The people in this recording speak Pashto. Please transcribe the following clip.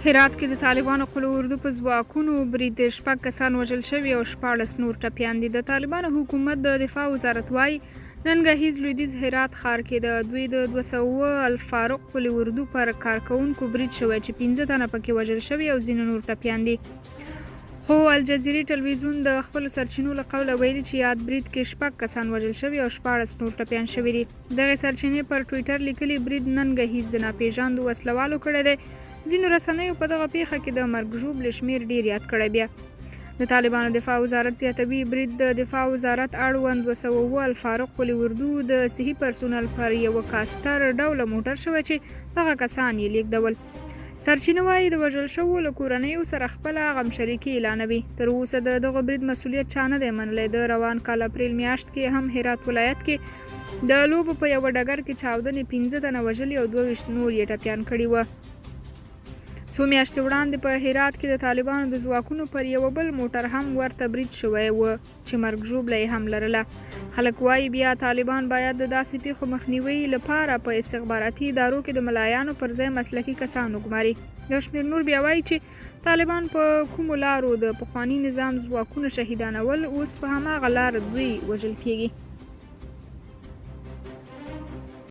هرات کې د طالبانو قل اردو په ځواکونو برید 6 کسان وژل شوي او 14 نور ټپیان دي. د طالبانو حکومت د دفاع وزارت وايي نن ګهیځ لویدیځ هرات ښار کې د دوی د 200 الفاروق قل اردو پر کارکونکو برید شوی چې 15 تنه پکې وژل شوي او ځینې نور ټپیان دي. خو الجزیرې ټلویزیون د خپلو سرچینو له قوله ویلي چې یاد برید کې 6 کسان وژل شوي او 14 نور ټپیان شوي دي. دغې سرچینې پر ټویټر لیکلي برید نن ګهیځ د ناپېژاندو وسلوالو کړی دی. ځینو رسنیو په دغه پیښه کې د مرګ ژوبلې شمېر ډېر یاد کړی. بیا د طالبانو دفاع وزارت زیاتوي برید د دفاع وزارت اړوند 200 الفاروق قل اردو د صحي پرسونل پر یوه کاستر ډوله موټر شوی چې دغه کسان یې لیږدول. سرچینه وایي د وژل شوو له کورنیو سره خپله غمشریکي اعلانوي. تر اوسه د دغه برید مسؤلیت چا نه دی منلی. د روان کال اپریل میاشت کې هم هرات ولایت کې د لوبو په یوه ډګر کې چاودنې 15 تنه وژلي او 22 نور یې ټپیان کړي وه. څو میاشتې وړاندې په هرات کې د طالبانو د ځواکونو پر یوه بل موټر هم ورته برید شوی و چې مرګ ژوبله یې هم لرله. خلک وایي بیا طالبان باید د داسې پیښو مخنیوي لپاره په استخباراتي ادارو کې د ملایانو پر ځای مسلکي کسان وګماري. یو شمېر نور بیا وایي چې طالبان په کومو لارو د پخواني نظام ځواکونه شهیدانول، اوس په هماغه لار دوی وژل کیږي.